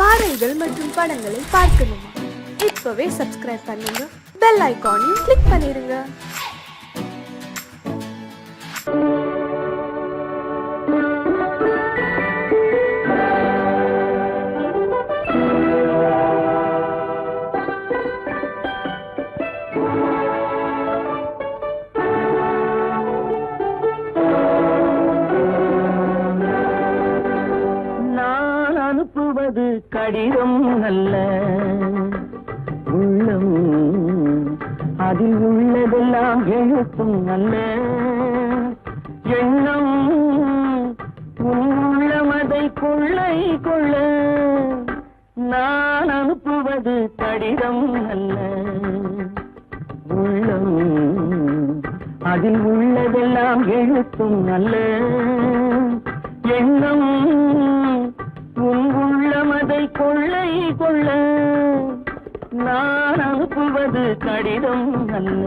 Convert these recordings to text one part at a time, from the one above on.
பாடல்கள் மற்றும் படங்களை பார்க்கணுமா? இப்பவே சப்ஸ்கிரைப் பண்ணுங்க, பெல் ஐகானையும் கிளிக் பண்ணிருங்க. அனுப்புவது கடிதம் அல்ல, உள்ளம் அதில் உள்ளதெல்லாம் எழுத்தும் அல்ல. எண்ணம் உள்ளமதை கொள்ளை கொள்ள. நான் அனுப்புவது கடிதம் அல்ல, உள்ளம் அதில் உள்ளதெல்லாம் எழுத்தும் அல்ல. எண்ணம் உள்ளமதை கொள்ளை கொள்ள. நான் அனுப்புவது கடிதம் அல்ல.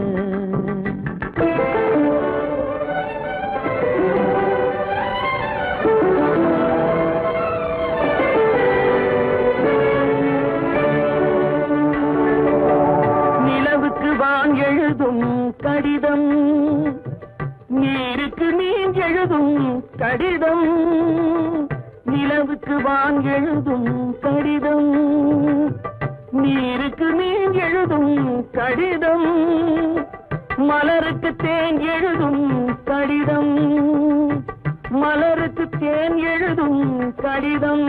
நிலவுக்கு வான் எழுதும் கடிதம், நீருக்கு நீர் எழுதும் கடிதம். நிலவுக்கு வான் எழுதும் கடிதம், நீருக்கு நீர் எழுதும் கடிதம். மலருக்கு தேன் எழுதும் கடிதம், மலருக்கு தேன் எழுதும் கடிதம்.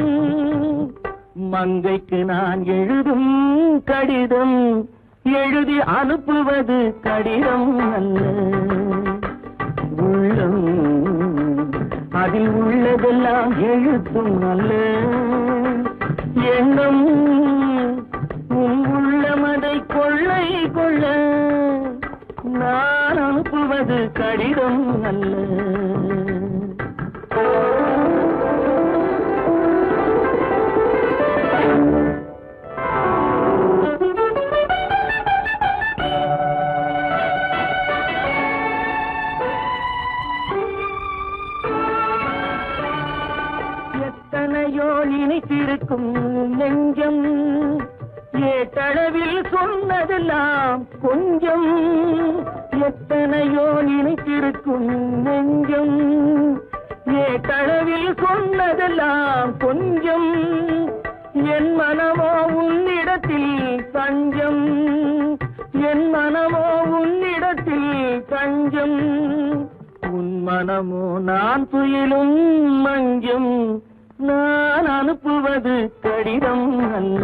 மங்கைக்கு நான் எழுதும் கடிதம், எழுதி அனுப்புவது கடிதம் அல்ல. உள்ளம் அதில் உள்ளதெல்லாம் எழுத்தும் அல்ல. எண்ணம் உள்ளமதை கொள்ளை கொள்ள. நான் அனுப்புவது கடிதம் அல்ல. எத்தனையோ நினைத்திருக்கும் நெஞ்சம், ஏட்டளவில் சொன்னதெல்லாம் கொஞ்சம். எத்தனையோ நினைத்திருக்கும் நெஞ்சம், ஏட்டளவில் சொன்னதெல்லாம் கொஞ்சம். என் மனமோ உன்னிடத்தில் தஞ்சம், என் மனமோ உன்னிடத்தில் தஞ்சம். உன் மனமோ நான் துயிலும் மஞ்சம். நான் அனுப்புவது கடிதம் அல்ல,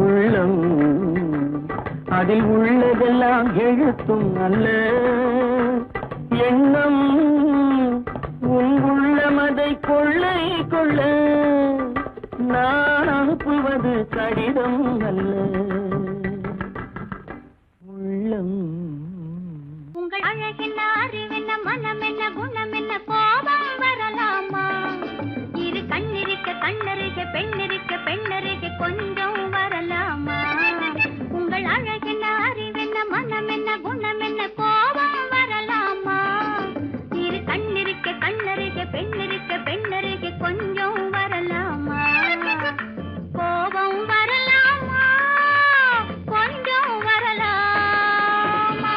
உள்ளம் அதில் உள்ளதெல்லாம் எழுத்தும் அல்ல. எண்ணம் உன் உள்ளமதை கொள்ளை கொள்ள. நான் அனுப்புவது கடிதம் அல்ல, உள்ளம். உங்கள் அழகென்ன, அறிவென்ன, மனம் என்ன, குணம் என்ன, கோபம் வரலாமா? இரு கண்ணிருக்க கண்ணருக, பெண்ணிருக்க பெண்ணருக, கொஞ்சம் வரலாமா? உங்கள் அழகென்ன, அறிவென்ன, மனம் என்ன, குணம் என்ன, கோபம் வரலாமா? இரு கண்ணிருக்க கண்ணருக, பெண்ணிருக்க பெண்ணருக, கொஞ்சம் வரலாமா? கோபம் வரலாமா? கொஞ்சம் வரலாமா?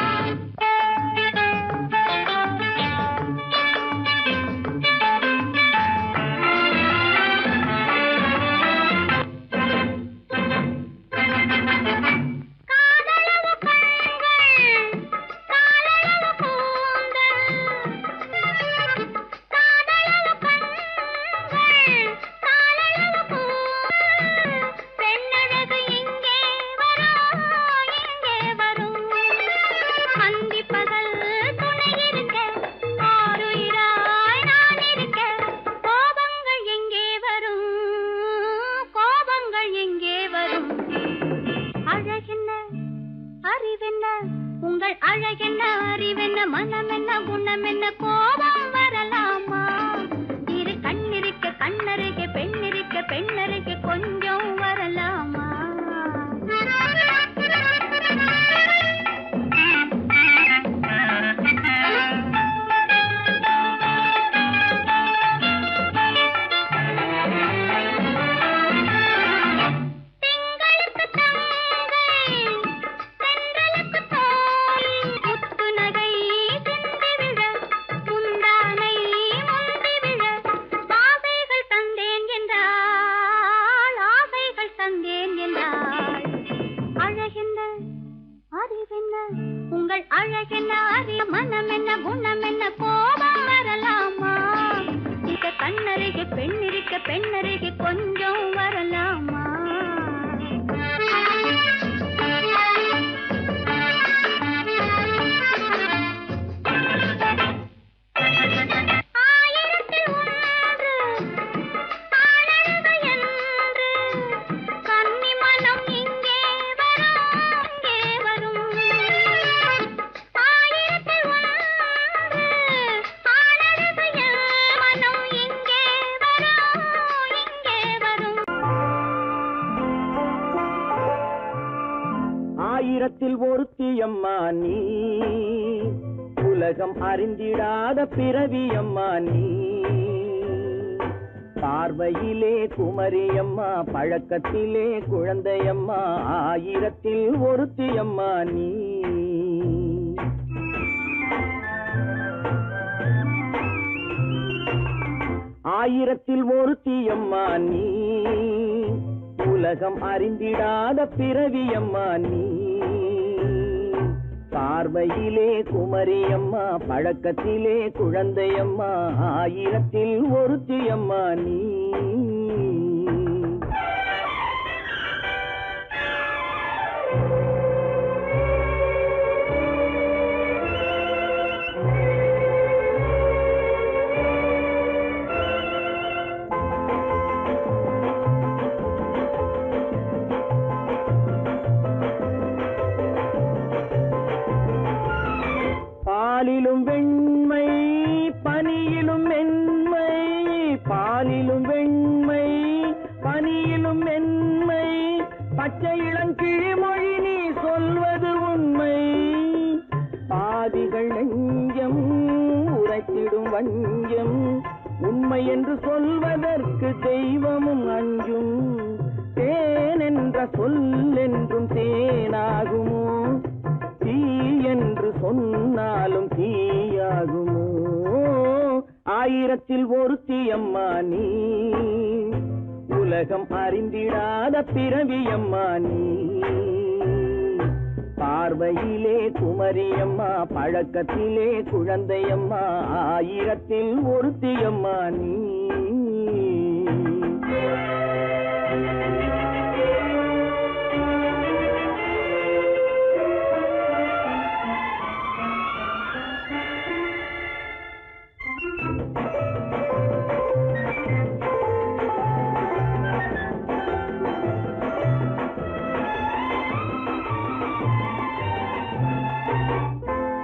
உங்கள் அழகென்ன, அறிவென்ன, மனம் என்ன, குணம் என்ன, கோபம் வரலாமா? இரு கண்ணிருக்க கண்ணருக, பெண்ணிருக்க பெண்ணருக, கொஞ்சம் வரலாமா? கொஞ்சம் வரலாமா? ஆயிரத்தில் ஒன்று ஆனழகு என்று கன்னி மனம் இங்கே வரும், இங்கே வரும். ஆயிரத்தில் ஒன்று ஆனழகு என் மனம் இங்கே வரும், இங்கே வரும். ஆயிரத்தில் ஒருத்தியம்மா நீ, உலகம் அறிந்திடாத பிறவியம்மா நீ. பார்வையிலே குமரியம்மா, பழக்கத்திலே குழந்தையம்மா, ஆயிரத்தில் ஒருத்தியம்மா நீ. ஆயிரத்தில் ஒருத்தியம்மா நீ, உலகம் அறிந்திடாத பிறவியம்மா நீ. பார்வையிலே குமரியம்மா, பழக்கத்திலே குழந்தையம்மா, ஆயிரத்தில் ஒருத்தியம்மா நீ. பாலிலும் வெண்மை பனியிலும் மென்மை, பாலிலும் வெண்மை பனியிலும் மென்மை, பச்சை இளங்கிழிமொழி நீ சொல்வது உண்மை. பாதிகள் நெஞ்சம் உரைத்திடும் வஞ்சம், உண்மை என்று சொல்வதற்கு தெய்வமும் அஞ்சும். தேன் என்ற சொல் என்றும் தேனாகுமோ, தீ என்று சொன்னாலும் தீயாகுமோ. ஆயிரத்தில் ஒருத்தியம்மா நீ, உலகம் அறிந்திடாத பிறவியம்மா நீ. பார்வையிலே குமரியம்மா, பழக்கத்திலே குழந்தையம்மா, ஆயிரத்தில் ஒருத்தியம்மா நீ.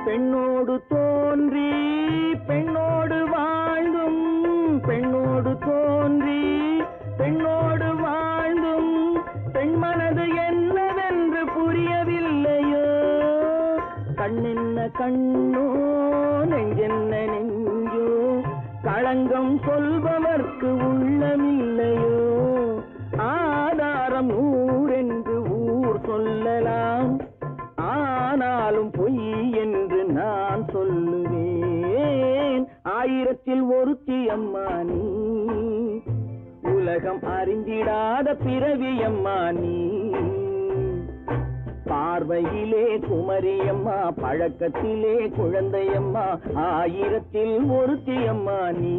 பெண்ணோடு தோன்றி பெண்ணோடு வாழ்ந்தும், பெண்ணோடு தோன்றி பெண்ணோடு வாழ்ந்தும், பெண் மனது என்னவென்று புரியவில்லையோ. கண்ணென்ன கண்ணோ, நெஞ்சென்ன நெஞ்சோ, களங்கம் சொல்பவர்க்கு உள்ளமில்லையோ. ஆதாரம் ஊரென்று ஊர் சொல்லலாம், ஆனாலும் பொய் என்று நான் சொல்லுவேன். ஆயிரத்தில் ஒருத்தியம்மா நீ, உலகம் அறிந்திடாத பிறவியம்மா நீ. பார்வையிலே குமரியம்மா, பழக்கத்திலே குழந்தையம்மா, ஆயிரத்தில் ஒருத்தியம்மா நீ.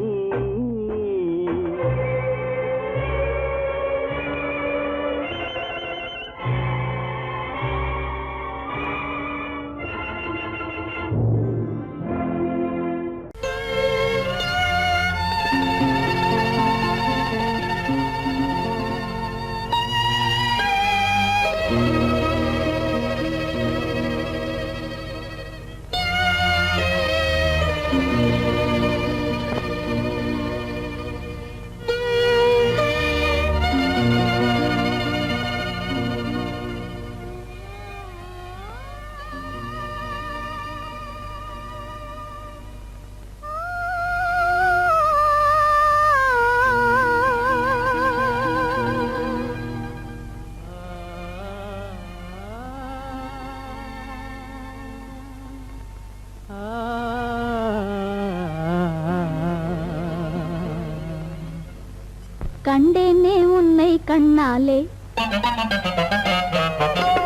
கண்டேனே உன்னை கண்ணாலே,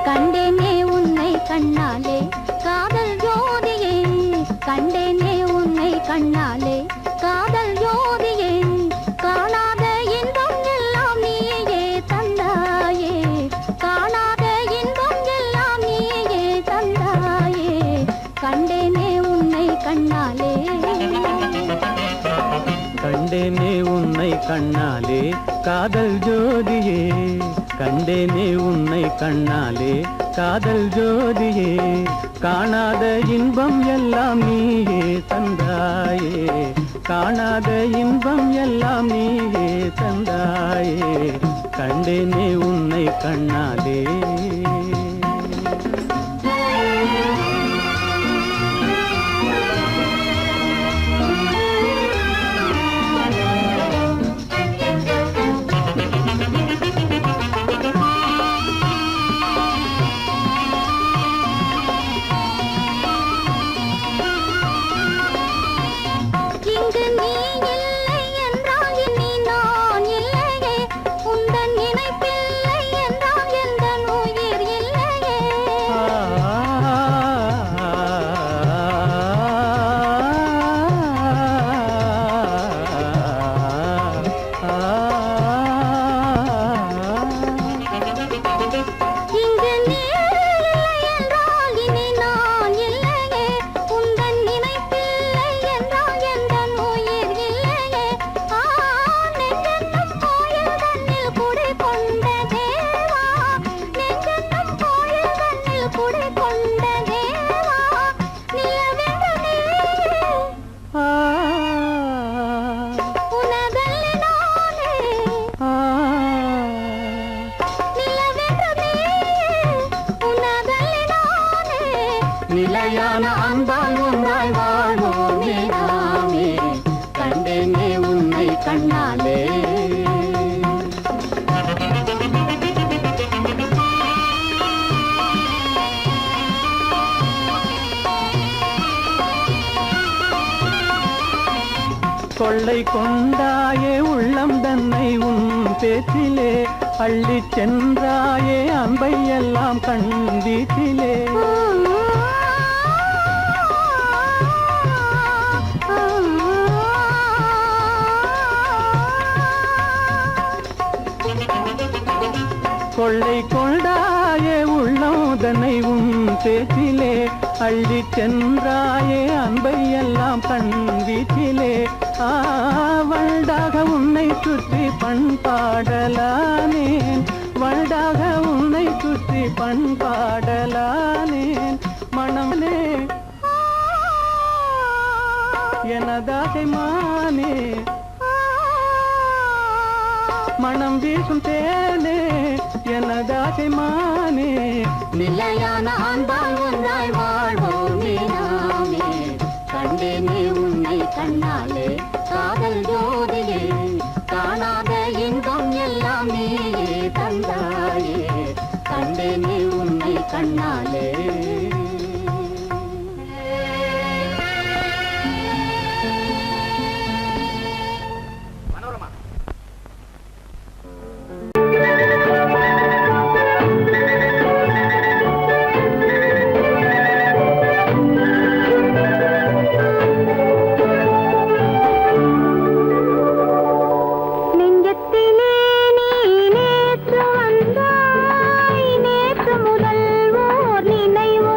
கண்டேனே உன்னை கண்ணாலே, காதல் ஜோதியே. கண்டேனே உன்னை கண்ணாலே, காதல் ஜோதியே. காணாத இன்பம் எல்லாம் கண்ணாலே காதல் ஜோதியே கண்டேனே உன்னை கண்ணாலே காதல் ஜோதியே காணாத இன்பம் எல்லாம் நீயே தந்தாயே காணாத இன்பம் எல்லாம் நீயே தந்தாயே கண்டேனே உன்னை கண்ணாலே இங்கு நீ இல்லை என்றால் இனி நான் இல்லையே உந்தன் நினைப்பில்லை என்றால் எந்தன் உயிர் இல்லையே இங்கு நீ இல்லை என்றால் இனி நான் இல்லையே உந்தன் நினைப்பில்லை என்றால் எந்தன் உயிர் இல்லையே நெஞ்சென்னும் கோயில் தன்னில் குடி கொண்ட தேவா நெஞ்சென்னும் கோயில் தன்னில் குடி கொண்ட தேவா நிலவென்று நீயே உனதல்லி நானே நிலவென்று நீயே உனதல்லி நானே நிலையான அன்பால் ஒன்றாய் வாழ்வோமே நாமே கண்டேனே உன்னை கண்ணாலே கொள்ளை கொண்டாயே உள்ளம் தன்னை உன் பேச்சிலே அள்ளிச் சென்றாயே அன்பை எல்லாம் கண் வீட்டிலே கொள்ளை கொண்டாயே உள்ளதனை உன் பேச்சிலே அள்ளிச் சென்றாயே அன்பை எல்லாம் கண் வீச்சிலே வண்டாக உன்னை சுற்றி பண்பாடலானேன் வண்டாக உன்னை சுற்றி பண்பாடலானேன் மனமே எனதாசை மானே மனம் வீசும் தேனே எனதாசை மானே நிலையான அன்பால் ஒன்றாய் வாழ்வோமே நாமே கண்டேனே உன்னை கண்ணாலே காதல் ஜோதியே காணாத இன்பம் எல்லாம் நீயே தந்தாயே கண்டேனே உன்னை கண்ணாலே நெஞ்சத்திலே நீ நேற்று வந்தாய் நேற்று முதல் ஓர் நினைவு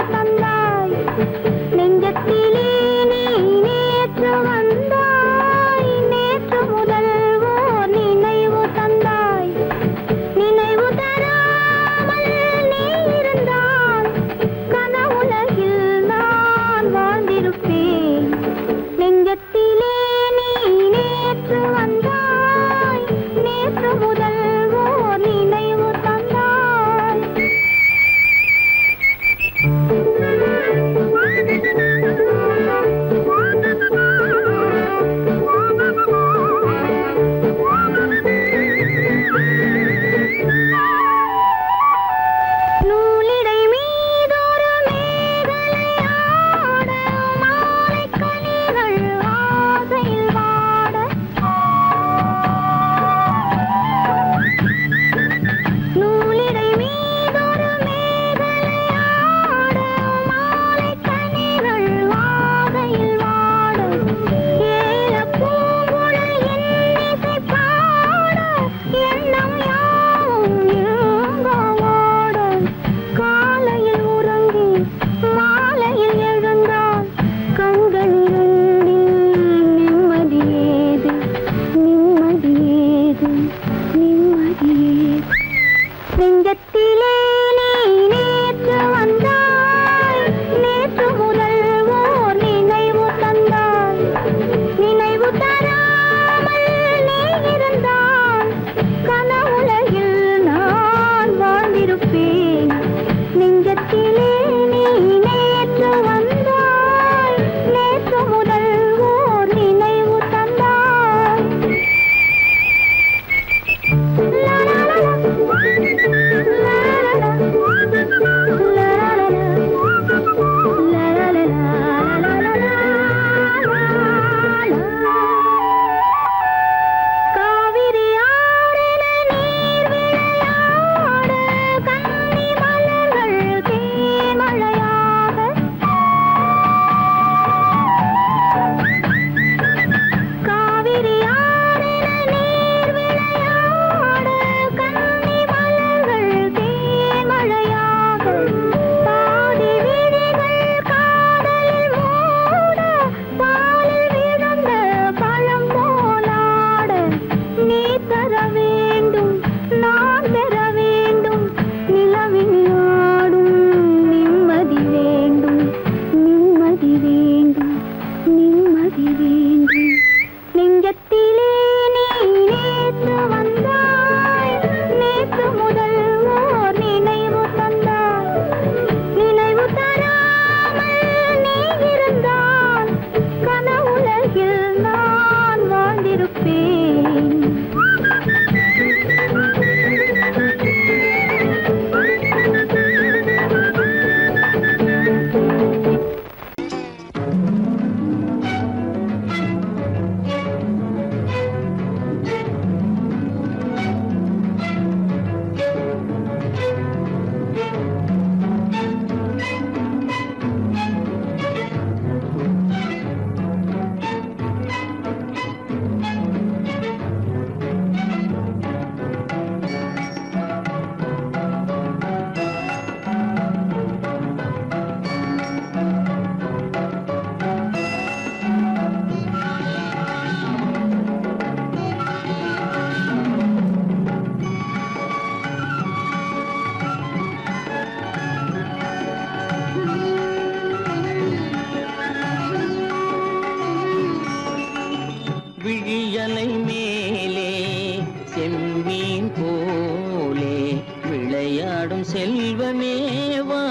விளையாடும் செல்வமேவா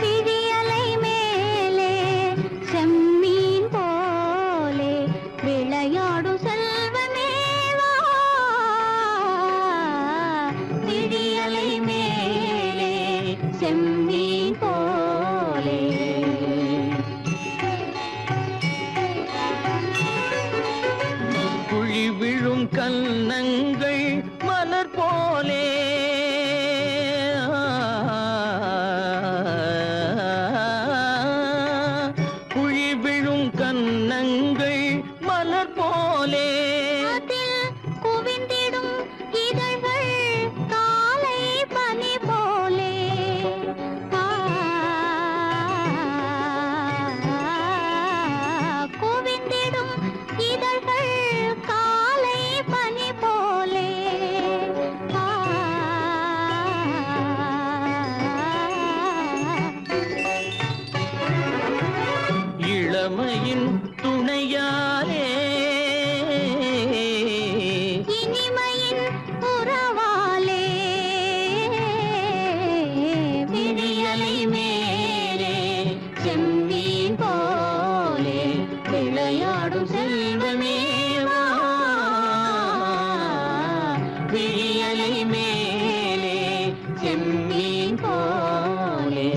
விழியலை மேலே செம்மீன் போலே விளையாடும் செல்வமேவா விழியலை மேலே செம்மீன் போலே குழி விழும் கன்னங்கள் மலர் போலே குழி விழும் கன்னங்கள் மலர் போலே அதில் குவிந்திடும் இதழ்கள் காலை பனி போலே குவிந்திடும் இதழ்கள் காலை பனி போலே இளமையின் துணையாலே இனிமையின் உறவாலே விழியலை மேலே செம்மீன் போலே விளையாடும் செல்வமேவா விழியலை மேலே செம்மீன் போலே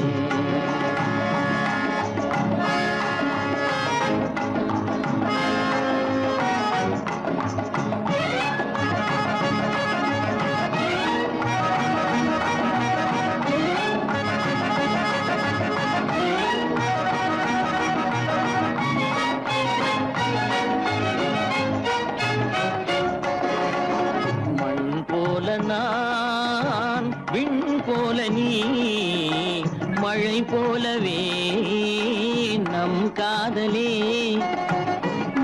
மண் போல நான் விண் போல நீ மழை போலவே நம் காதலே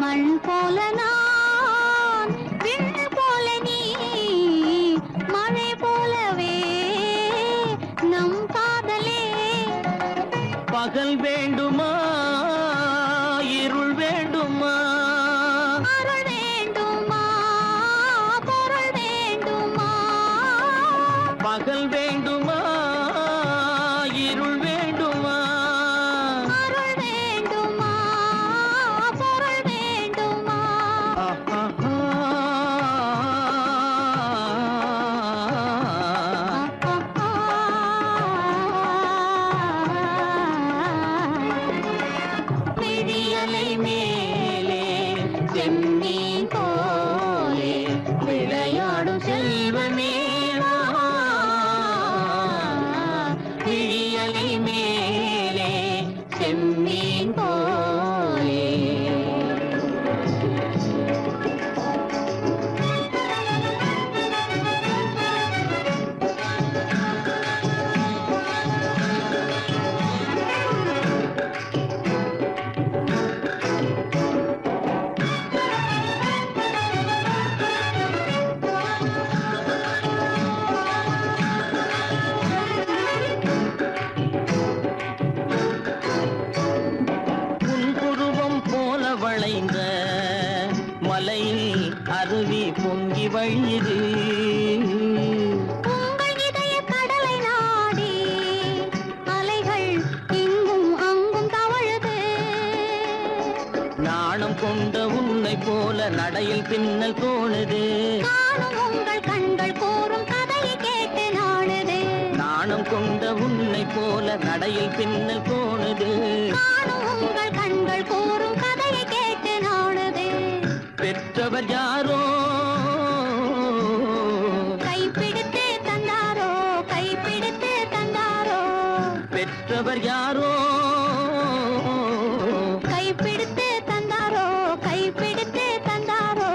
மண் போல நான் விண் போல நீ மழை போலவே நம் காதலே பகல் வேண்டுமா இருள் வேண்டுமா அருள் வேண்டுமா பொருள் வேண்டுமா பகல் வேண்டுமா இருள் வேண்டுமா அருள் வேண்டுமா பொருள் வேண்டுமா விழியலை மேலே செம்மீன் போலே விளையாடும் செல்வமேவா விழியலை மேலே செம்மீன் போலே புன்புருவம் போல வளைந்த மலையில் அருவி பொங்கி வழியுது உங்கள் இதய கடலை நாடி அலைகள் இங்கும் அங்கும் தவழுது நாணம் கொண்ட உன்னை போல நடையில் பின்னல் தோணுது காணும் உங்கள் கண்கள் கூறும் கதையை கேட்டு நாடுது நாணம் கொண்ட உன்னை போல நடையில் பின்னல் தோணுது காணும் உங்கள் கண்கள் கூறும் கதையை கேட்டு நாடுது பெற்றவர் யாரோ கைப்பிடித்து தந்தாரோ கைப்பிடித்து தந்தாரோ பெற்றவர் யாரோ கைப்பிடித்து தந்தாரோ கைப்பிடித்து தந்தாரோ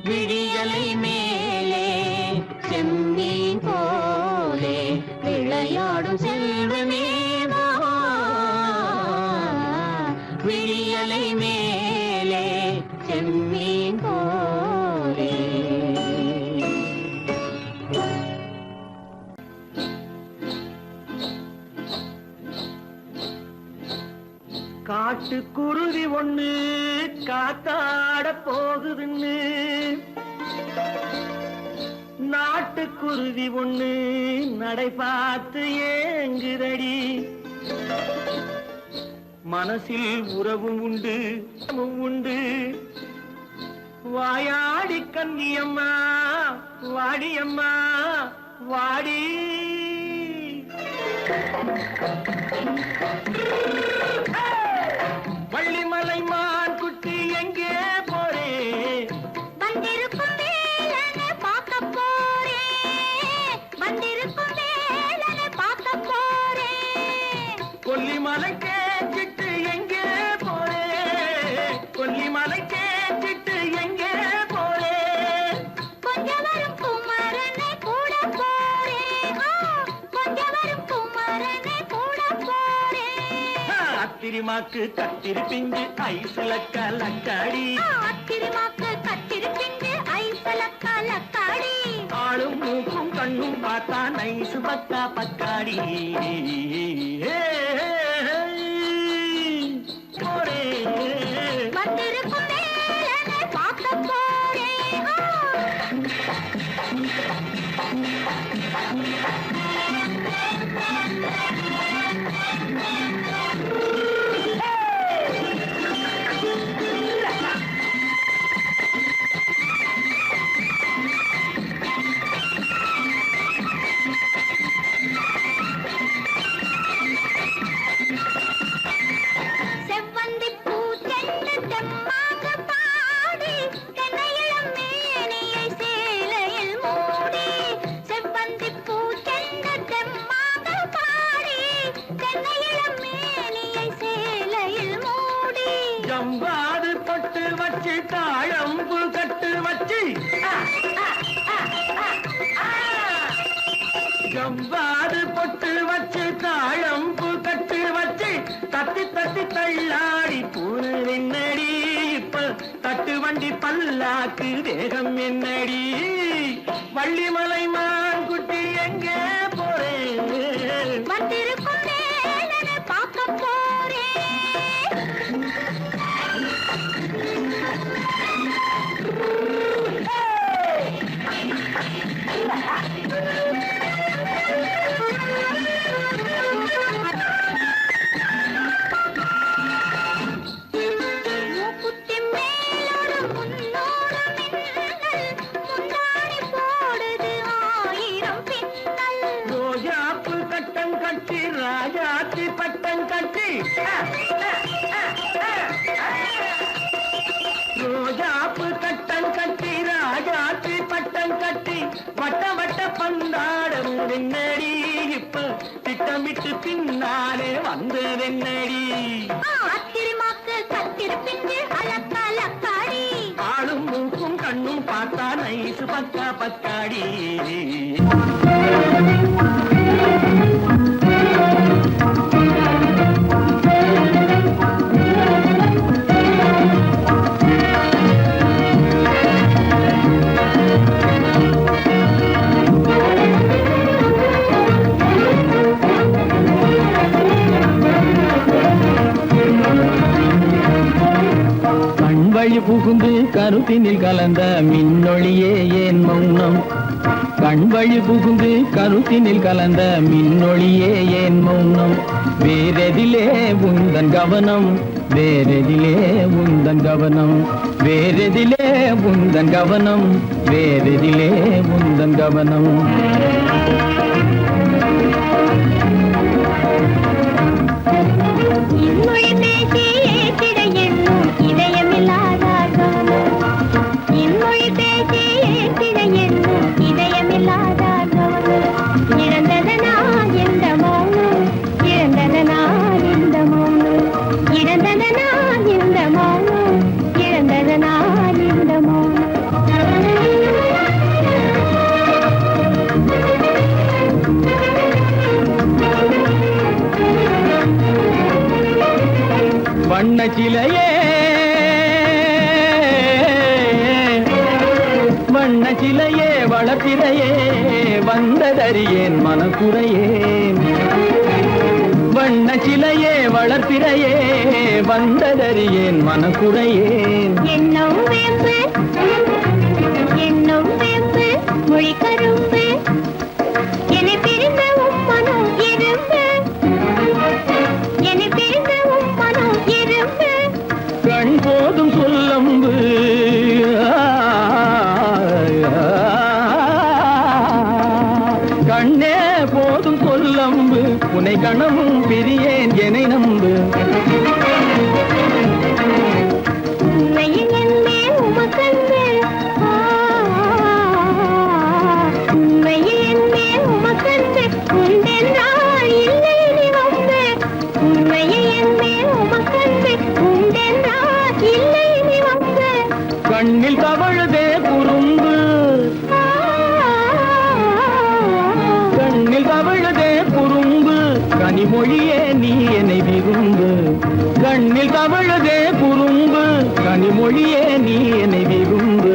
விழியலை மேலே செம்மீன் போலே விளையாடும் செல்வ காட்டுக்குருவி ஒண்ணு காத்தாட போகுதுன்னு நாட்டுக்குருவி ஒண்ணு நடை பார்த்து ஏங்குதடி மனசில் உறவும் உண்டு உண்டு வாயாடி கன்னியம்மா வாடியம்மா வாடி வள்ளிமலை மான் குட்டி எங்கே போறே வந்திருக்கும் வேலனை பார்க்க போறேன் வந்திருக்கும் வேலனை பார்க்க போறேன் கொல்லிமலை கேச்சிட்டு எங்கே போறே கொல்லிமலை கேச்சிட்டு எங்கே போறே கொஞ்சம் வரும் குமரனை கூட போறேன் கொஞ்சம் வரும் குமரனை கூட போறேன் அத்திரிமாக்கு கத்திருப்பிஞ்சு ஐசுல கலக்காடி அத்திரிமாக்கு கத்திருப்பிஞ்சு ஐசல கலக்காடி ஆளும் மூக்கும் கண்ணும் பார்த்தா நைசு பக்கா பக்காடி போறே வந்திருக்கும் வேலனை பார்க்க போறேன் செவ்வந்தி பூ செண்டு தெம்மாக பாடி தென்னையிளம் மேனியை சேலையில் மூடி செவ்வந்தி பூ செண்டு தெம்மாக பாடி தென்னையிளம் மேனியை சேலையில் மூடி ஜம்பாது பட்டு வச்சு தாழம்பு கட்டு வச்சு ஜம்பாது பொட்டு வச்சு தாழம்பு கட்டு வச்சு தட்டி தட்டி தள்ளாடி பூனு என்னடி இப்ப தட்டு வண்டி பல்லாக்கு வேகம் என்னடி வள்ளிமலை மான் குட்டி எங்கே போறேன் வந்திருக்கும் வேலனை பார்க்க போறேன் மூக்குத்தி மேலோடு முன்னோடு மின்னல் முந்தாணி போடுது ஆயிரம் பின்னல் ரோஜாப்பு கட்டம் கட்டி ராஜாத்தி பட்டம் கட்டி ரோஜாப்பு கட்டம் கட்டி ராஜாத்தி பட்டம் கட்டி வட்ட வட்ட பந்தாடம் என்னடி இப்ப திட்டமிட்டு பின்னாலே வந்ததென்னடி அத்திரிமாக்கு கத்திருப்பிஞ்சு அலக்காடி ஆளும் மூக்கும் கண்ணும் பார்த்தா நைசு பக்கா பக்காடி கண்வழி புகுந்து கருத்தினில் கலந்த மின்னொளியே ஏன் மௌனம் கண்வழி புகுந்து கருத்தினில் கலந்த மின்னொளியே ஏன் மௌனம் வேறெதிலே உந்தன் கவனம் வேறெதிலே உந்தன் கவனம் வேறெதிலே உந்தன் கவனம் வேறெதிலே உந்தன் கவனம் இன்மொழி பேசி ஏற்றிட எண்ணும் இதயமில்லாதார் கவனம் இன்மொழி பேசி ஏற்றிட எண்ணும் இதயமில்லாதார் கவனம் இழந்ததனா எந்த மௌனம் இழந்ததனா இந்த மௌனம் இழந்ததனா இந்த மௌனம் இழந்ததனா இந்த மௌனம் வண்ண சிலையே வண்ண சிலையே வளர்த்திரையே வந்ததறியேன் மனக்குறையே வண்ண சிலையே வளர்ப்பிறையே வந்ததறியேன் மனக்குறையேன் என்னும் வேம்பு மொழி கரும்பு என்னை பிரிந்த உம்மனம் எறும்பு என்னை பிரிந்த உம்மனம் எறும்பு கண் போதும் சொல்லம்பு கண்ணே போதும் சொல்லம்பு உனை கணமும் பிரியேன் என்னை நம்பு உண்மையில் என்னே உமக்கன்று உண்மையில் என்னே உமக்கன்று உண்டென்றால் இல்லை நீ வந்து உண்மையில் என்னே உமக்கன்று உண்டென்றால் இல்லை நீ வந்து கண்ணில் தவழுதே குறும்பு கண்ணில் தவழுதே குறும்பு கனிமொழியே நீ என்னை விரும்பு கண்ணில் தவழுதே குறும்பு கனிமொழியே நீ என்னை விரும்பு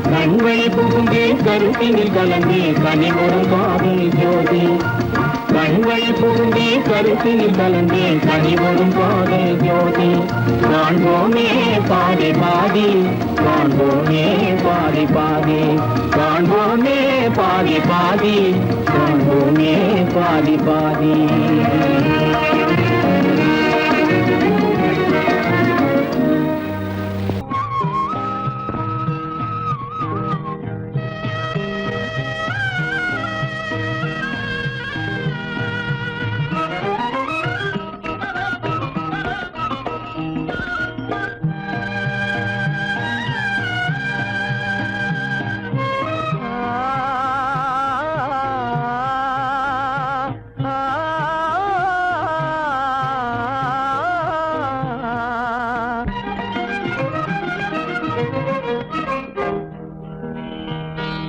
கண்வழி புகுந்தே கருத்தினில் கலந்தே கனிமொரும் காதல் ஜோதி கண்வழி புகுந்தே கருத்தினில் கலந்தே கனிமொரும் காதல் ஜோதி காண்போமே பாதி பாதி காண்போமே பாதி பாதி காண்போமே பாதி பாதி காண்போமே பாதி பாதி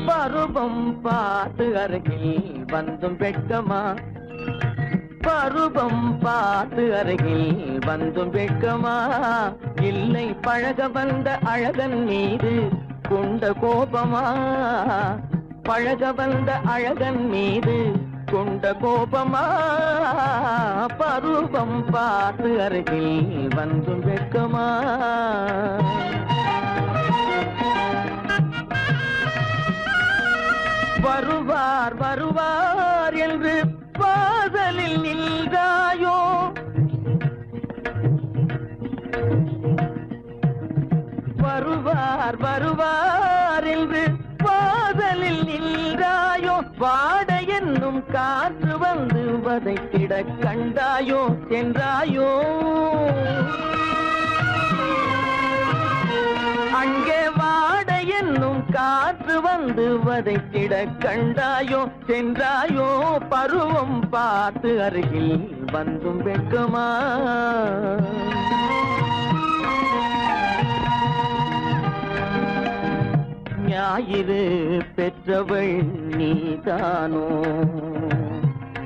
பருவம் பார்த்து அருகில் வந்தும் வெட்கமா பருவம் பார்த்து அருகில் வந்தும் வெட்கமா இல்லை பழக வந்த அழகன் மீது கொண்ட கோபமா பழக வந்த அழகன் மீது கொண்ட கோபமா பருவம் பார்த்து அருகில் வந்தும் வெட்கமா வருவார் வருவார் என்று வாசலில் நின்றாயோ வருவார் வருவார் என்று வாசலில் நின்றாயோ வாட என்னும் காற்று வந்து வதைத்திட கண்டாயோ சென்றாயோ அங்கே வாட என்னும் காற்று வந்து வதைத்திட கண்டாயோ சென்றாயோ பருவம் பார்த்து அருகில் வந்தும் வெட்கமா ஞாயிறு பெற்றவள் நீதானோ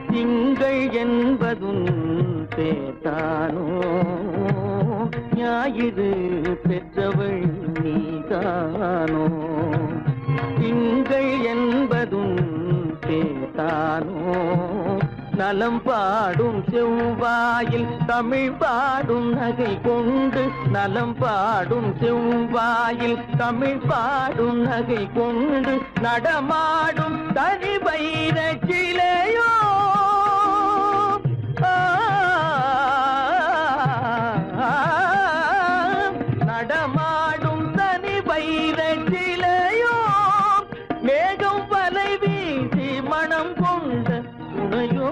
திங்கள் என்பதும் பேத்தானோ ஞாயிறு பெற்றவள் நீதானோ திங்கள் என்பதும் பேத்தானோ நலம் பாடும் செவ்வாயில் தமிழ் பாடும் நகை கொண்டு நலம் பாடும் செவ்வாயில் தமிழ் பாடும் நகை கொண்டு நடமாடும் தனி வைர சிலையோ நடமாடும் தனி வைர சிலையோ மேகம் வலை வீசி மனம் கொண்ட துணையோ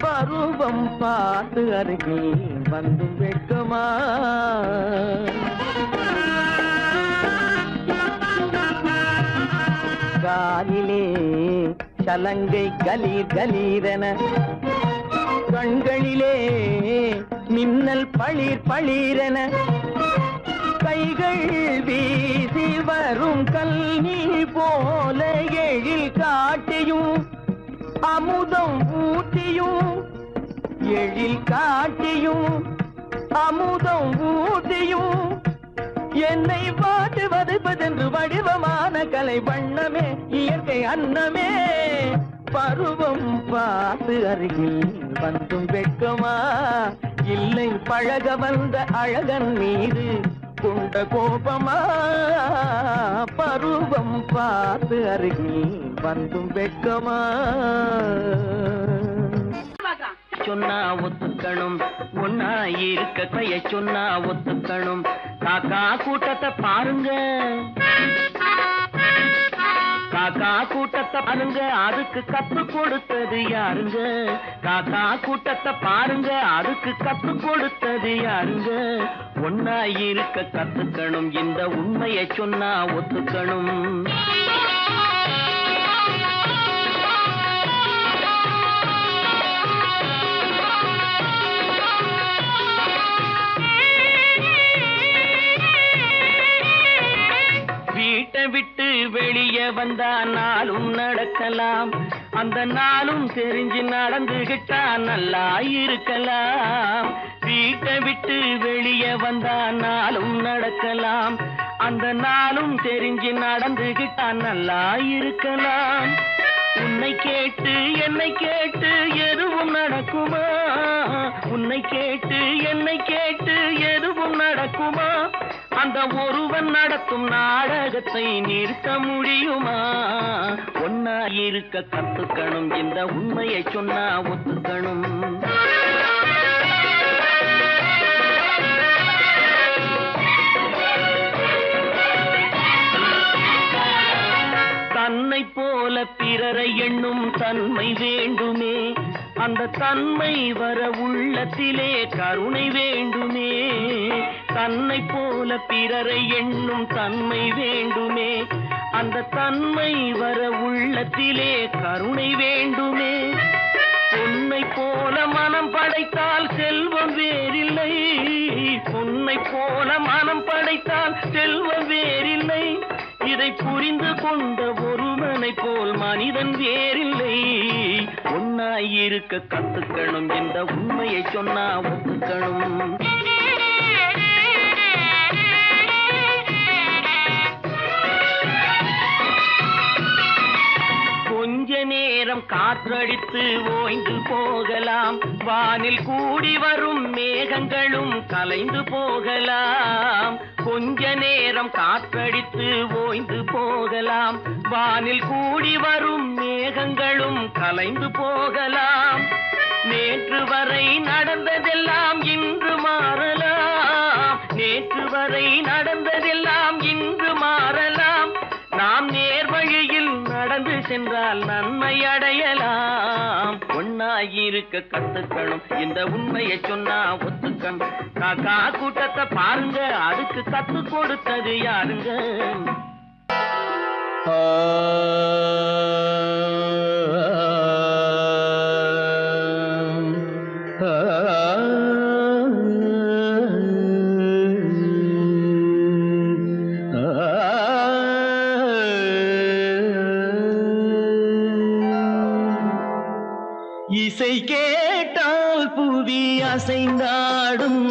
பருவம் பார்த்து அருகில் வந்து வெட்கமா காலிலே சலங்கை கலீர் கலீரென கண்களிலே மின்னல் பளிர் பளிரென கைகள் வீசி வரும் கல்வி போல எழில் காட்டியும் அமுதம் ஊட்டியும் எழில் காட்டியும் அமுதம் ஊட்டியும் என்னை பாட்டு வதைப்பதென்று வடிவமான கலை வண்ணமே இயற்கை அன்னமே பருவம் பார்த்து அருகில் வந்தும் வெட்கமா இல்லை பழக வந்த அழகன் மீது கொண்ட கோபமா பருவம் பார்த்து அருகில் வந்தும் வெட்கமா சொன்னா ஒத்துக்கணும் ஒன்னா இருக்க கைய சொன்னா ஒத்துக்கணும் காக்கா கூட்டத்தை பாருங்க காக்கா கூட்டத்தை பாருங்க அதுக்கு கத்து கொடுத்தது யாருங்க காக்கா கூட்டத்தை பாருங்க அதுக்கு கத்து கொடுத்தது யாருங்க ஒன்னா இருக்க கத்துக்கணும் இந்த உண்மையை சொன்னா ஒத்துக்கணும் வீட்டை விட்டு வெளியே வந்தா நாளும் நடக்கலாம் அந்த நாளும் தெரிஞ்சு நடந்துகிட்டா நல்லா இருக்கலாம் வீட்டை விட்டு வெளியே வந்தா நாளும் நடக்கலாம் அந்த நாளும் தெரிஞ்சு நடந்துகிட்டா நல்லா இருக்கலாம் உன்னை கேட்டு என்னை கேட்டு எதுவும் நடக்குமா உன்னை கேட்டு என்னை கேட்டு எதுவும் நடக்குமா அந்த ஒருவன் நடத்தும் நாடகத்தை நிறுத்த முடியுமா ஒன்னா இருக்க கத்துக்கணும் இந்த உண்மையை சொன்னா ஒத்துக்கணும் தன்னை போல பிறரை எண்ணும் தன்மை வேண்டுமே அந்த தன்மை வர உள்ளத்திலே கருணை வேண்டுமே தன்னை போல பிறரை எண்ணும் தன்மை வேண்டுமே அந்த தன்மை வர உள்ளத்திலே கருணை வேண்டுமே பொன்னை போல மனம் படைத்தால் செல்வம் வேறில்லை பொன்னை போல மனம் படைத்தால் செல்வம் வேறில்லை இதை புரிந்து கொண்ட ஒருவனை போல் மனிதன் வேறில்லை ஒன்னாய் இருக்க கத்துக்கணும் இந்த உண்மையை சொன்னா ஒத்துக்கணும் கொஞ்ச நேரம் காற்றடித்து ஓய்ந்து போகலாம் வானில் கூடி வரும் மேகங்களும் கலைந்து போகலாம் கொஞ்ச நேரம் காற்றடித்து ஓய்ந்து போகலாம் வானில் கூடி வரும் மேகங்களும் கலைந்து போகலாம் நேற்று வரை நடந்ததெல்லாம் இன்று மாறலாம் நேற்று வரை நடந்ததெல்லாம் இன்று மாறலாம் நாம் நேர்வழியில் நடந்து சென்றால் நன்மை அடையலாம் ஒன்னாயிருக்க கத்துக்கணும் இந்த உண்மையை சொன்னா ஒத்துக்கணும் காக்கா கூட்டத்தை பாருங்க அதுக்கு கத்து கொடுத்தது யாருங்க இசை கேட்டால் புவி அசைந்தாடும்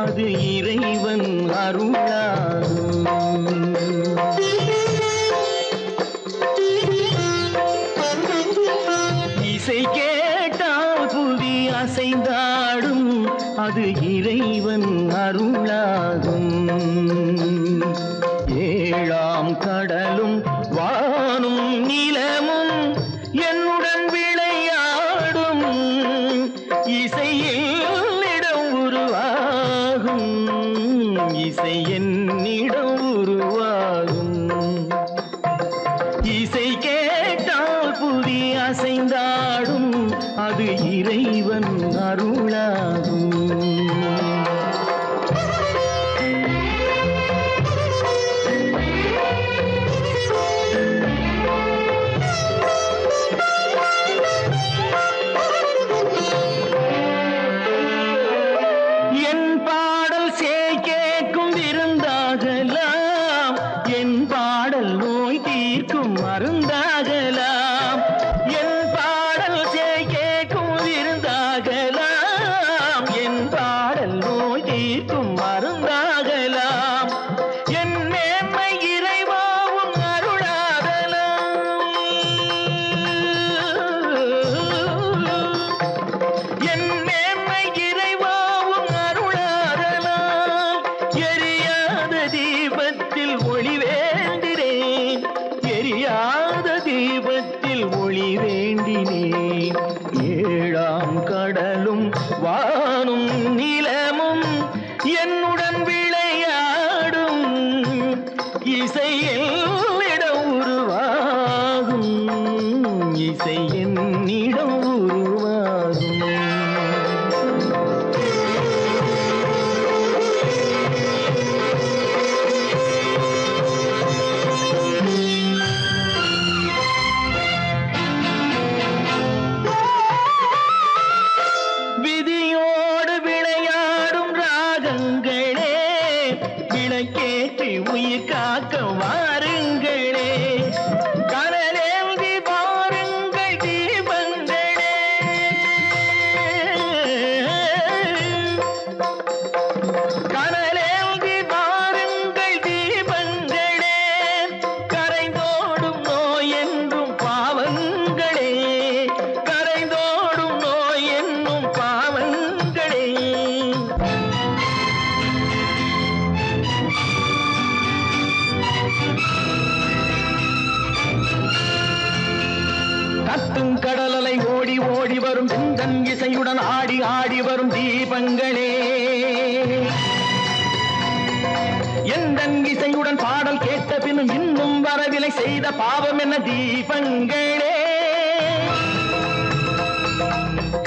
அது இறைவன் அருளாகும் இசை கேட்டால் புவி அசைந்தாடும் அது இறைவன் அருளாகும் ஏழாம் கடலும் வானும் நிலமும் என்னுடன் விளையாடும் இசையில் இடம் உருவாகும் இசை என்னிடம் உருவாகும் இசை கேட்டால் புவி அசைந்தாடும் அது இறைவன் அருளாகும் மருந்தாகலாம் என் பாடல் கேட்கும் விருந்தாகலாம் என் பாடல் நோய் தீர்க்கும் மருந்தாகலாம் ஓடி வரும் சிந்தன் இசையுடன் ஆடி ஆடி வரும் தீபங்களே எந்தன் இசையுடன் பாடல் கேட்ட பின்னும் இன்னும் வரவில்லை செய்த பாவம் என்ன தீபங்களே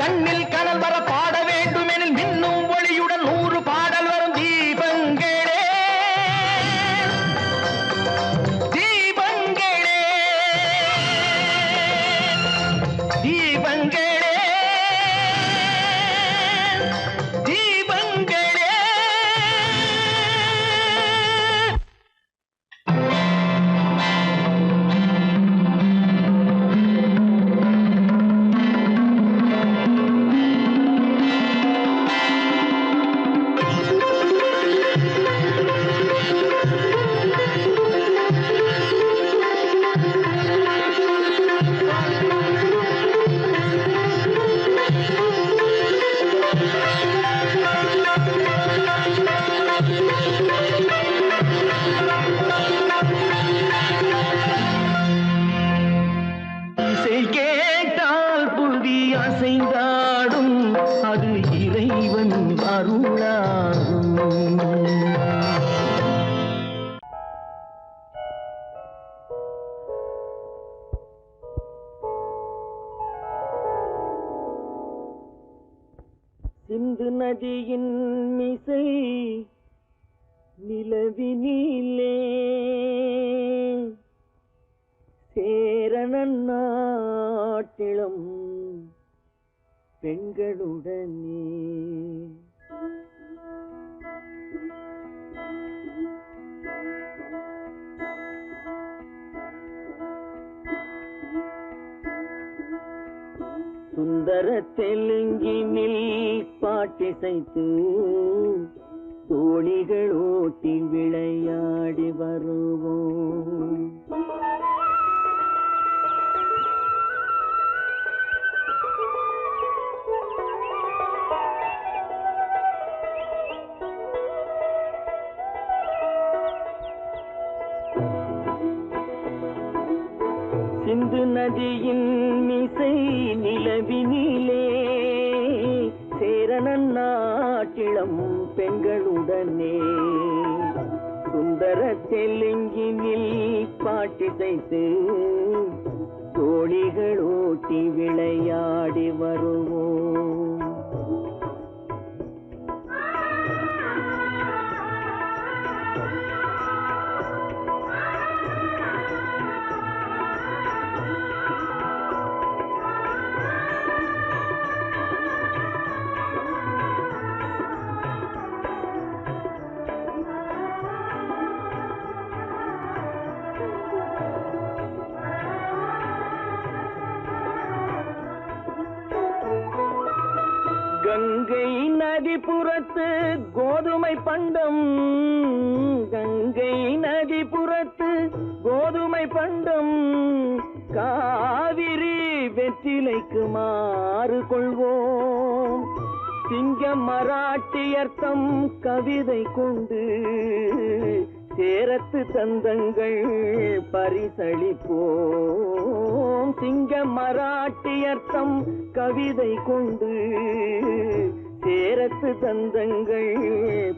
கண்ணில் கனல் வர பாட வேண்டும் எனில் மின்னும் ஒளியுடன் 100 பாடல் வரும் தீபங்களே தீபங்களே தீபங்களே தீபங்களே இசை கேட்டால் புதி அசைந்தாடும் அது இறைவன் அருளாகும் சிந்து நதியின் மிசை நிலவினிலே சேரணன் நாட்டிலும் பெண்களுடனே சுந்தர தெலுங்கினில் பாட்டிசைத்து தோணிகள் ஓட்டி விளையாடி வருவோம் சிந்து நதியின் மிசை நிலவினிலே சேரணன் நாட்டிளம் பெண்களுடனே சுந்தர தெலுங்கினில் பாட்டிசைத்து தோணிகள் ஓட்டி விளையாடி வருவோம் கங்கை நதிபுறத்து கோதுமை பண்டம் கங்கை நதிபுறத்து கோதுமை பண்டம் காவிரி வெற்றிலைக்கு மாறு கொள்வோம் சிங்கம் மராட்டியர்த்தம் கவிதை கொண்டு சேரத்து தந்தங்கள் பரிசளிப்போம் சிங்கம் மராட்டியர்த்தம் கவிதை கொண்டு சேரத்து தந்தங்கள்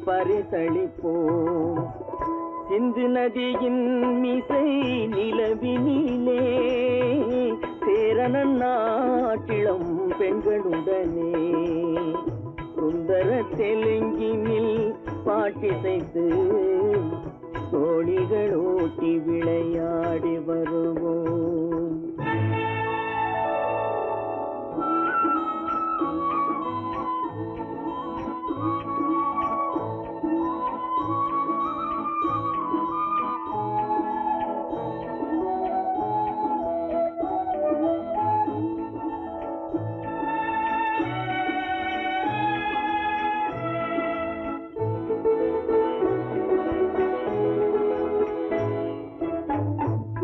பரிசளிப்போம் சிந்து நதியின் மிசை நிலவினிலே சேரணன் நாட்டிளம் பெண்களுடனே சுந்தர தெலுங்கினில் பாட்டிசைத்து தோணிகள் ஓட்டி விளையாடி வருவோம்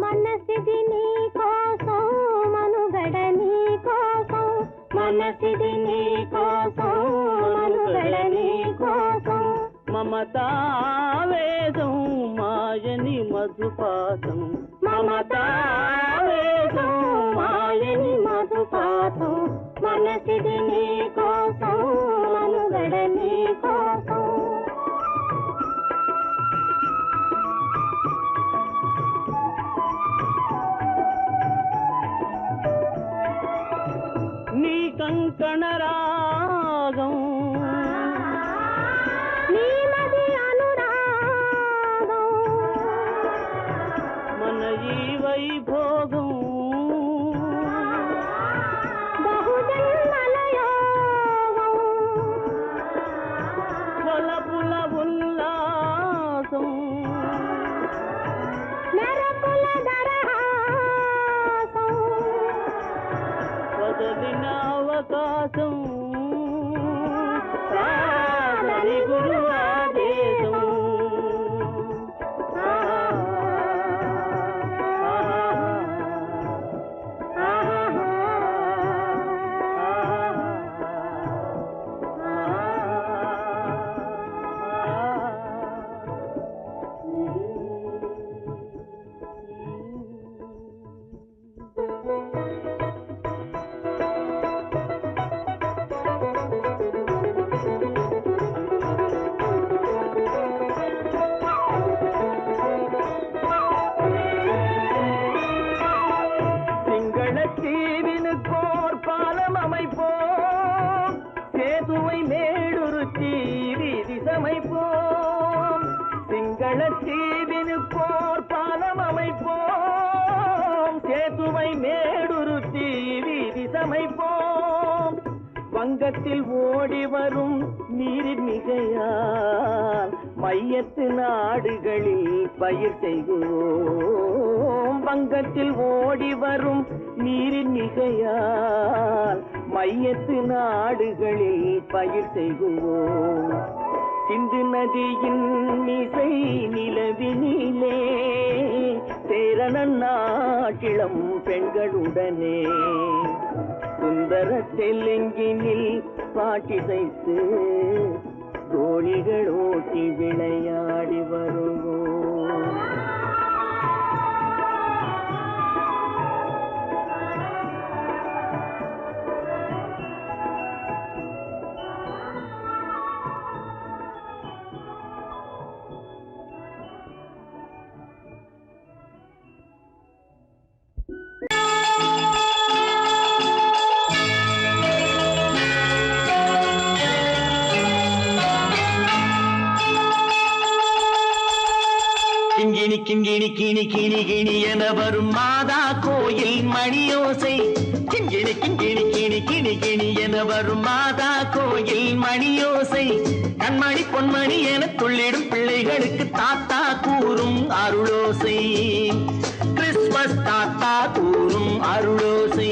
మనసిది నీ కోసం మనుగడ నీ కోసం మమతావేదం మాయని మధుపాసం మమతావేదం మాయని మధుపాసం మనసిది నీ కోసం మనుగడ నీ కోసం నీ కంకణ రాగం నీలది అనురాగం మన ఈ వైభోగం బహుజన్మల యోగం కొలపుల ఉల్లాసం మెరపుల దరహాసం వదలిన అవకాశం సాగని గురు ఆదేశం சிங்களத்தீவினுக்கோர் பாலம் அமைப்போம் சேதுவை மேடுருத்தி வீதி சமைப்போம் சிங்களத்தீவினுக்கோர் பாலம் அமைப்போம் சேதுவை மேடுருத்தி வீதி சமைப்போம் வங்கத்தில் ஓடி வரும் நீரின் மிகையால் மையத்து நாடுகளில் பயிர் செய்கிறோம் வங்கத்தில் ஓடி வரும் நீரின் மிகையால் மையத்து நாடுகளில் பயிர் செய்கிறோம் சிந்து நதியின் மிசை நிலவினிலே சேரண நாட்டிளம் பெண்களுடனே சுந்தர தெலுங்கினில் பாட்டிசைத்து தோழிகள் ஓட்டி விளையாடி வருவோம் கிங்கிணி கிங்கிணி கிணி கிணி கிணி என வரும் மாதா கோயில் மணியோசை கிங்கிணி கிங்கிணி கிணி கிணி கிணி என வரும் மாதா கோயில் மணியோசை கண்மணி பொன்மணி என துள்ளிடும் பிள்ளைகளுக்கு தாத்தா கூறும் அருளோசை கிறிஸ்மஸ் தாத்தா கூறும் அருளோசை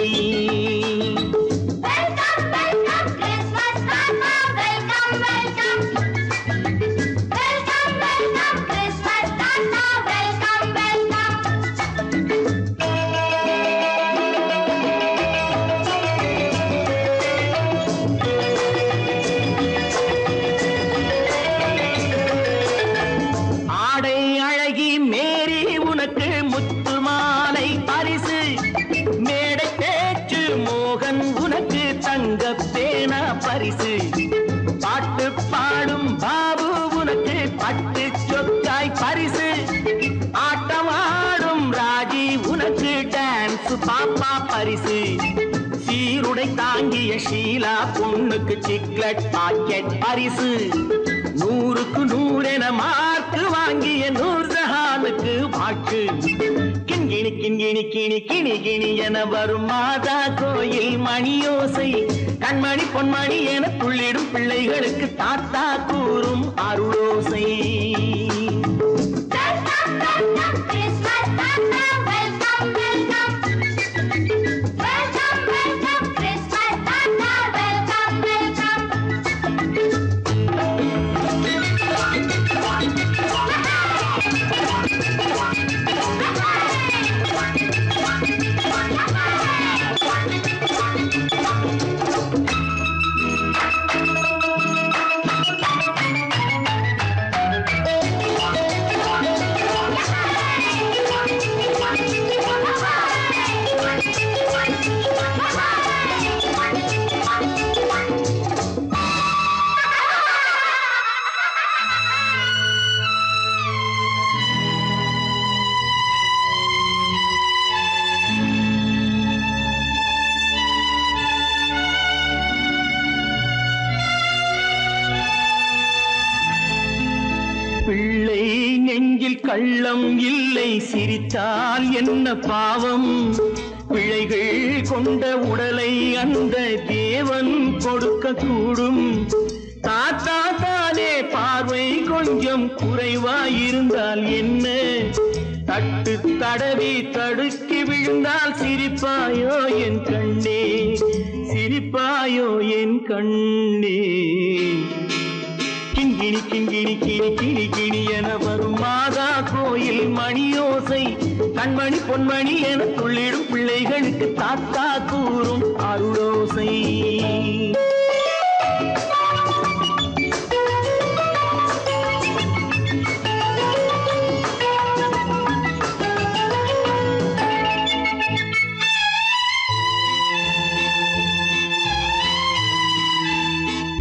பரிசு பாட்டு பாடும் பாபு உனக்கு பட்டு சொக்காய் பரிசு ஆட்டமாடும் ராஜி உனக்கு டான்ஸ் பாப்பா பரிசு சீருடை தாங்கிய ஷீலா பொண்ணுக்கு சிக்லெட் பாக்கெட் பரிசு 100க்கு 100 என மார்க்கு வாங்கிய நூர்ஜஹானுக்கு வாக்கு கிண்கிணி கிண்கிணி கிணி கிணி கிணி என வரும் மாதா கோயில் மணியோசை கண்மணி பொன்மணி என துள்ளிடும் பிள்ளைகளுக்கு தாத்தா கூறும் அருளோசை நெஞ்சில் கள்ளம் இல்லை சிரித்தால் என்ன பாவம் பிழைகள் கொண்ட உடலை அந்த தேவன் கொடுக்க கூடும் தாத்தா தானே பார்வை கொஞ்சம் குறைவாயிருந்தால் என்ன தட்டு தடவி தடுக்கி விழுந்தால் சிரிப்பாயோ என் கண்ணே சிரிப்பாயோ என் கண்ணே கிண்கிணி கிண்கிணி கிணி கிணி கிணி என வரும் மாதா கோயில் மணியோசை கண்மணி பொன்மணி என துள்ளிடும் பிள்ளைகளுக்கு தாத்தா கூறும் அருளோசை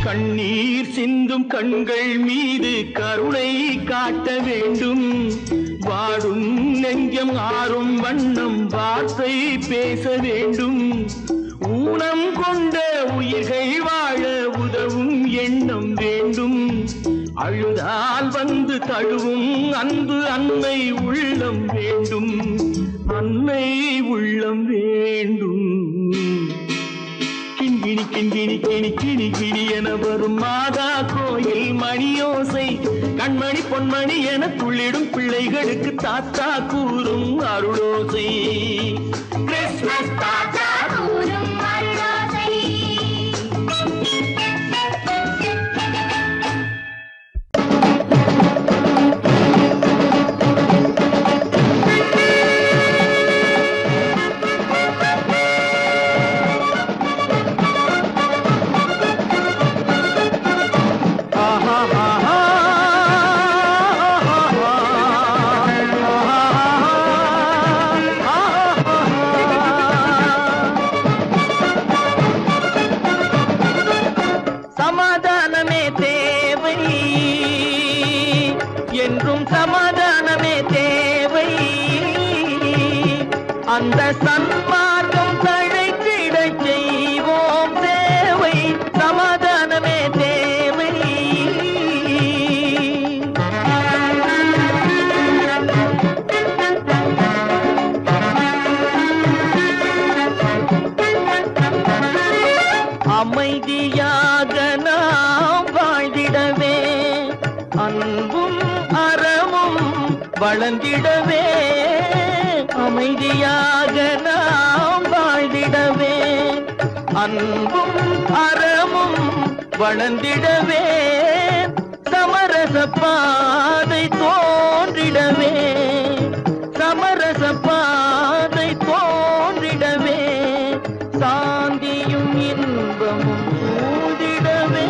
கண்ணீர் சிந்தும் கண்கள் மீது கருணை காட்ட வேண்டும் வாடும் நெஞ்சம் ஆறும் வண்ணம் வார்த்தை பேச வேண்டும் ஊனம் கொண்ட உயிர்கள் வாழ உதவும் எண்ணம் வேண்டும் அழுதால் வந்து தழுவும் அன்பு அன்னை உள்ளம் வேண்டும் அன்னை உள்ளம் வேண்டும் கிண்கிணி கிண்கிணி கிணி கிணி கிணி என வரும் மாதா கோயில் மணியோசை கண்மணி பொன்மணி என துள்ளிடும் பிள்ளைகளுக்கு தாத்தா கூறும் அருளோசை கிறிஸ்மஸ் தாத்தா கூறும் அருளோசை. சமாதானமே தேவை என்றும் சமாதானமே தேவை அந்த சன்மார்க்கம் தழைத்திடச் செய்வோம் தேவை சமாதானமே தேவை அமைதியாக நாம் வாழ்ந்திடவே அன்பும் அறமும் வளர்ந்திடவே அமைதியாக நாம் வாழ்ந்திடவே அன்பும் அறமும் வளர்ந்திடவே சமரச பாதை தோன்றிடவே சமரச பாதை தோன்றிடவே சாந்தியும் இன்பமும் சூழ்ந்திடவே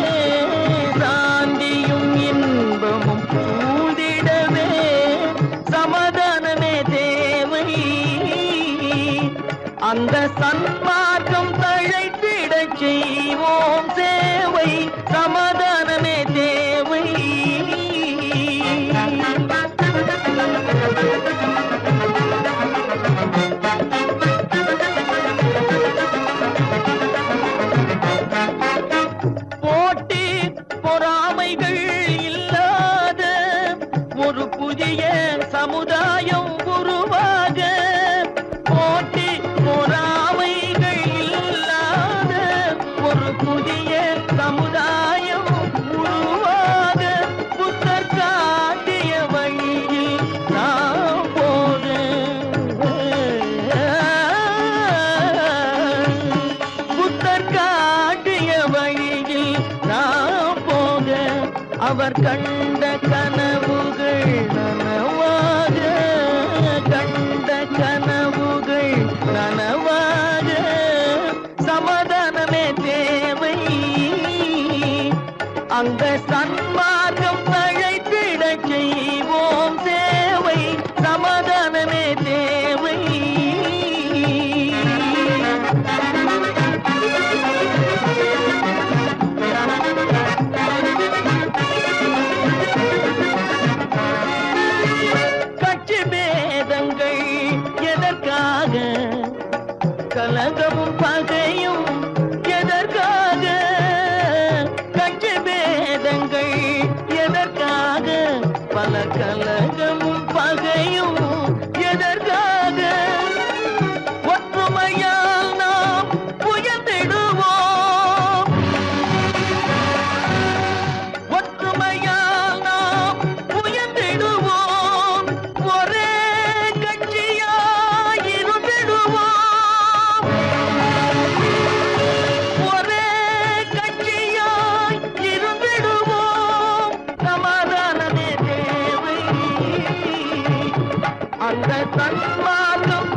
சாந்தியும் இன்பமும் சூழ்ந்திடவே சமாதானமே தேவை அந்த சன்மார்க்கம் தழைத்திடச் செய்வோம் சேவை சமாதானமே தேவை போட்டி பொறாமைகள் இல்லாத ஒரு புதிய சமுதாயம் உருவாக போட்டி பொறாமைகள் இல்லாத ஒரு புதிய சமுதாயம் உருவாக புத்தர் காட்டிய வழியில் நாம் போக புத்தர் காட்டிய வழியில் நாம் போக அவர் கண்ட கனவுகள் நனவாக கண்ட கனவுகள் நனவாக சமாதானமே தேவை அங்க சன்மார்க்கம் தழைத்திடச் செய்வோம் சேவை சமாதானமே தேவை கட்சி பேதங்கள் எதற்காக கலகமும் பகையும் எதற்காக கட்சி பேதங்கள் எதற்காக பல கலகம் அந்த தன்மார்க்கம்